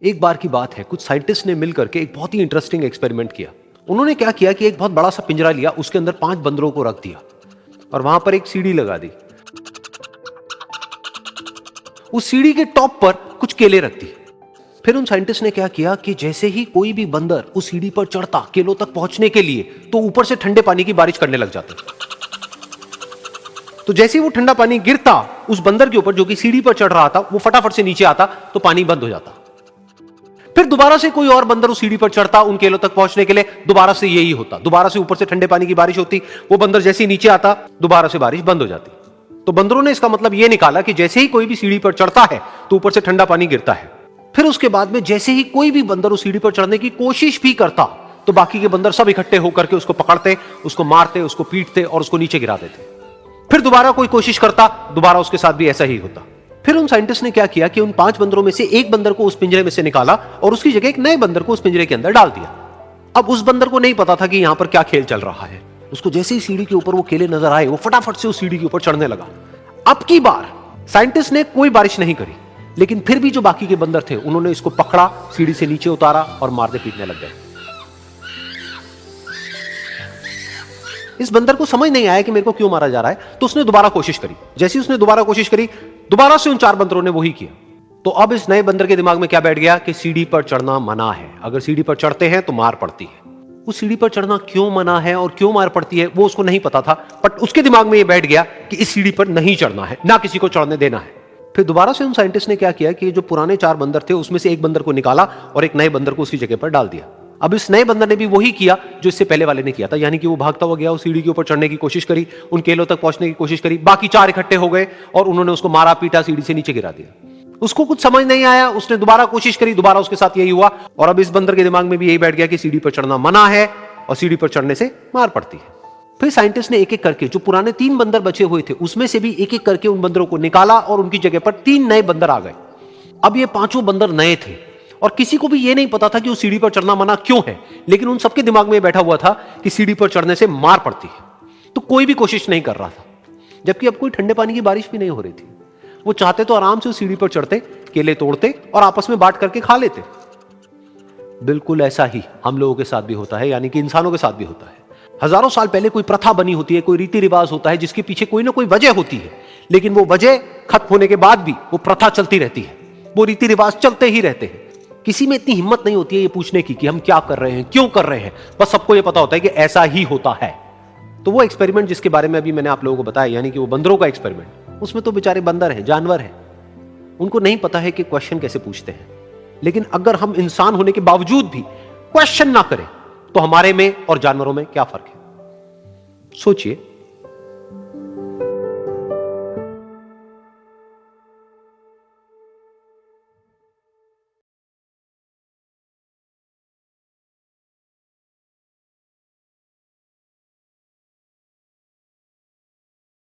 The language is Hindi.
एक बार की बात है, कुछ साइंटिस्ट ने मिलकर के एक बहुत ही इंटरेस्टिंग एक्सपेरिमेंट किया। उन्होंने क्या किया कि एक बहुत बड़ा सा पिंजरा लिया, उसके अंदर 5 बंदरों को रख दिया और वहां पर एक सीढ़ी लगा दी। उस सीढ़ी के टॉप पर कुछ केले रख दी। फिर उन साइंटिस्ट ने क्या किया कि जैसे ही कोई भी बंदर उस सीढ़ी पर चढ़ता केलों तक पहुंचने के लिए, तो ऊपर से ठंडे पानी की बारिश करने लग जाते। तो जैसे ही वो ठंडा पानी गिरता उस बंदर के ऊपर जो कि सीढ़ी पर चढ़ रहा था, वो फटाफट से नीचे आता तो पानी बंद हो जाता। फिर दोबारा से कोई और बंदर उस सीढ़ी पर चढ़ता उन केलों तक पहुंचने के लिए, दोबारा से यही होता। दोबारा से ऊपर से ठंडे पानी की बारिश होती, वो बंदर जैसे ही नीचे आता दोबारा से बारिश बंद हो जाती। तो बंदरों ने इसका मतलब यह निकाला कि जैसे ही कोई भी सीढ़ी पर चढ़ता है तो ऊपर से ठंडा पानी गिरता है। फिर उसके बाद में जैसे ही कोई भी बंदर उस सीढ़ी पर चढ़ने की कोशिश भी करता तो बाकी के बंदर सब इकट्ठे होकर के उसको पकड़ते, उसको मारते, उसको पीटते और उसको नीचे गिरा देते। फिर दोबारा कोई कोशिश करता, दोबारा उसके साथ भी ऐसा ही होता। फिर उन साइंटिस्ट ने क्या किया कि उन 5 बंदरों में से एक बंदर को उस पिंजरे में से निकाला और उसकी जगह एक नए बंदर को उस पिंजरे के अंदर डाल दिया। अब उस बंदर को नहीं पता था कि यहां पर क्या खेल चल रहा है। उसको जैसे ही सीढ़ी के ऊपर वो केले नजर आए, वो फटाफट से उस सीढ़ी के ऊपर चढ़ने लगा। अब की बार साइंटिस्ट ने कोई बारिश नहीं करी, लेकिन फिर भी जो बाकी के बंदर थे उन्होंने इसको पकड़ा, सीढ़ी से नीचे उतारा और मारने पीटने लग गए। इस बंदर को समझ नहीं आया कि मेरे को क्यों मारा जा रहा है, तो उसने दोबारा कोशिश करी। जैसे ही उसने दोबारा कोशिश करी, दोबारा से उन 4 बंदरों ने वही किया। तो अब इस नए बंदर के दिमाग में क्या बैठ गया कि सीढ़ी पर चढ़ना मना है, अगर सीढ़ी पर चढ़ते हैं तो मार पड़ती है। उस सीढ़ी पर चढ़ना क्यों मना है और क्यों मार पड़ती है वो उसको नहीं पता था, बट उसके दिमाग में यह बैठ गया कि इस सीढ़ी पर नहीं चढ़ना है, ना किसी को चढ़ने देना है। फिर दोबारा से उन साइंटिस्ट ने क्या किया कि जो पुराने 4 बंदर थे उसमें से एक बंदर को निकाला और एक नए बंदर को उसकी जगह पर डाल दिया। अब इस नए बंदर ने भी वही किया जो इससे पहले वाले ने किया था, यानी कि वो भागता हुआ गया, उस सीढ़ी के ऊपर चढ़ने की कोशिश करी, उन केलों तक पहुंचने की कोशिश करी। बाकी 4 इकट्ठे हो गए और उन्होंने उसको मारा पीटा, सीढ़ी से नीचे गिरा दिया। उसको कुछ समझ नहीं आया, उसने दोबारा कोशिश करी, दोबारा उसके साथ यही हुआ। और अब इस बंदर के दिमाग में भी यही बैठ गया कि सीढ़ी पर चढ़ना मना है और सीढ़ी पर चढ़ने से मार पड़ती है। फिर साइंटिस्ट ने एक एक करके जो पुराने 3 बंदर बचे हुए थे उसमें से भी एक एक करके उन बंदरों को निकाला और उनकी जगह पर 3 नए बंदर आ गए। अब ये 5 बंदर नए थे और किसी को भी ये नहीं पता था कि उस सीढ़ी पर चढ़ना मना क्यों है, लेकिन उन सबके दिमाग में बैठा हुआ था कि सीढ़ी पर चढ़ने से मार पड़ती है। तो कोई भी कोशिश नहीं कर रहा था, जबकि अब कोई ठंडे पानी की बारिश भी नहीं हो रही थी। वो चाहते तो आराम से उस सीढ़ी पर चढ़ते, केले तोड़ते और आपस में बांट करके खा लेते। बिल्कुल ऐसा ही हम लोगों के साथ भी होता है, यानी कि इंसानों के साथ भी होता है। हजारों साल पहले कोई प्रथा बनी होती है, कोई रीति रिवाज होता है जिसके पीछे कोई ना कोई वजह होती है, लेकिन वो वजह खत्म होने के बाद भी वो प्रथा चलती रहती है, वो रीति रिवाज चलते ही रहते हैं। किसी में इतनी हिम्मत नहीं होती है ये पूछने की कि हम क्या कर रहे हैं, क्यों कर रहे हैं, बस सबको ये पता होता है कि ऐसा ही होता है। तो वो एक्सपेरिमेंट जिसके बारे में अभी मैंने आप लोगों को बताया, यानी कि वो बंदरों का एक्सपेरिमेंट, उसमें तो बेचारे बंदर हैं, जानवर हैं, उनको नहीं पता है कि क्वेश्चन कैसे पूछते हैं। लेकिन अगर हम इंसान होने के बावजूद भी क्वेश्चन ना करें तो हमारे में और जानवरों में क्या फर्क है? सोचिए।